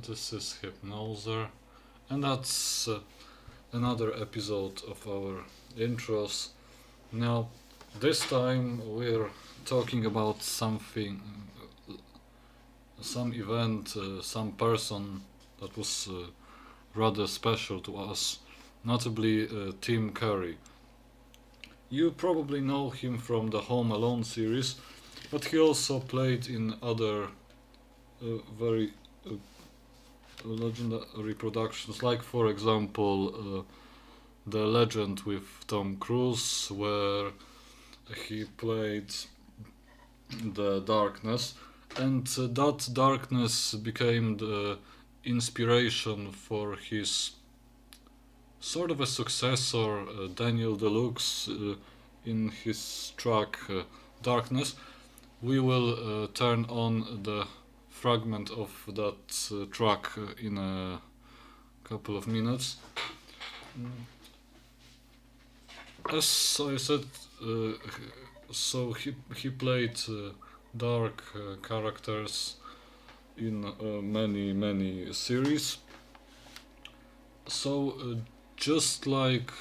This is HIPNOZER, and that's another episode of our intros. Now, this time we're talking about something, some event, some person that was rather special to us, notably Tim Curry. You probably know him from the Home Alone series, but he also played in other very legendary productions, like for example The Legend with Tom Cruise, where he played the darkness, and that darkness became the inspiration for his sort of a successor, Daniel Deluxe, in his track Darkness. We will turn on the fragment of that track in a couple of minutes. As I said, so he played dark characters in many series. So just like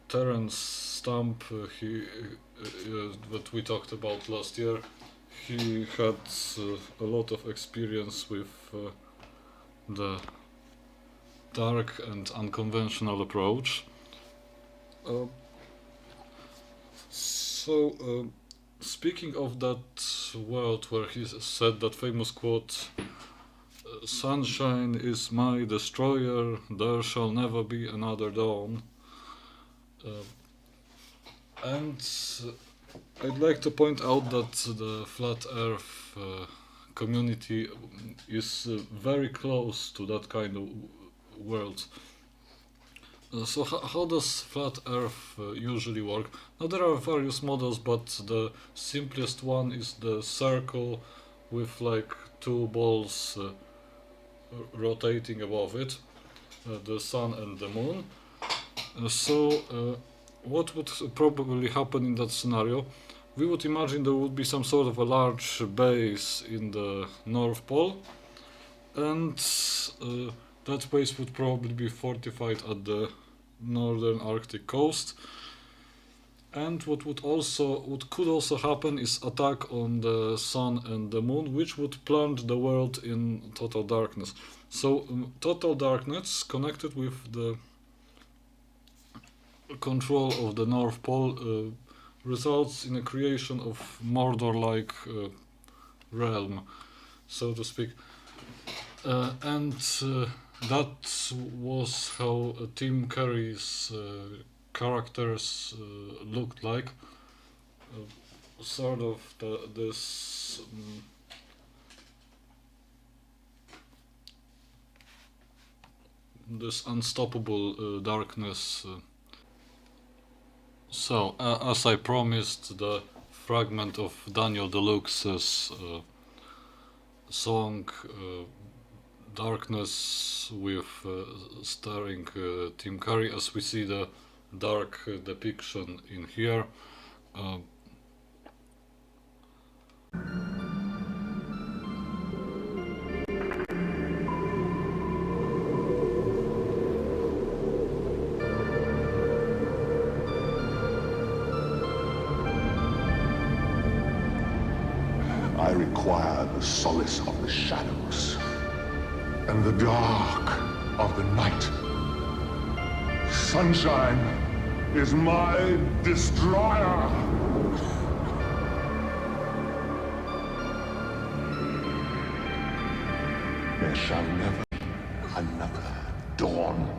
Terence Stamp, that we talked about last year, he had a lot of experience with the dark and unconventional approach. Speaking of that world where he said that famous quote, "Sunshine is my destroyer, there shall never be another dawn." And I'd like to point out that the Flat Earth community is very close to that kind of world. So how does Flat Earth usually work? Now there are various models, but the simplest one is the circle with like two balls rotating above it, the sun and the moon. What would probably happen in that scenario? We would imagine there would be some sort of a large base in the North Pole, and that base would probably be fortified at the northern Arctic coast. And what could also happen is attack on the sun and the moon, which would plunge the world in total darkness. So total darkness connected with the control of the North Pole results in a creation of Mordor-like realm, so to speak. And that was how Tim Curry's characters looked like. Sort of this unstoppable darkness. So, as I promised, the fragment of Daniel Deluxe's song Darkness with starring Tim Curry, as we see the dark depiction in here. I require the solace of the shadows and the dark of the night. Sunshine is my destroyer. There shall never be another dawn.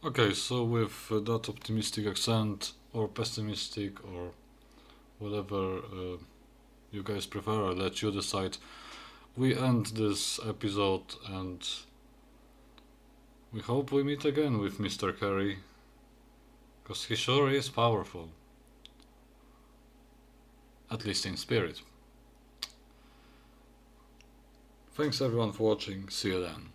Okay, so with that optimistic accent, or pessimistic, or whatever you guys prefer, I'll let you decide. We end this episode, and we hope we meet again with Mr. Carey, because he sure is powerful. At least in spirit. Thanks everyone for watching, see you then.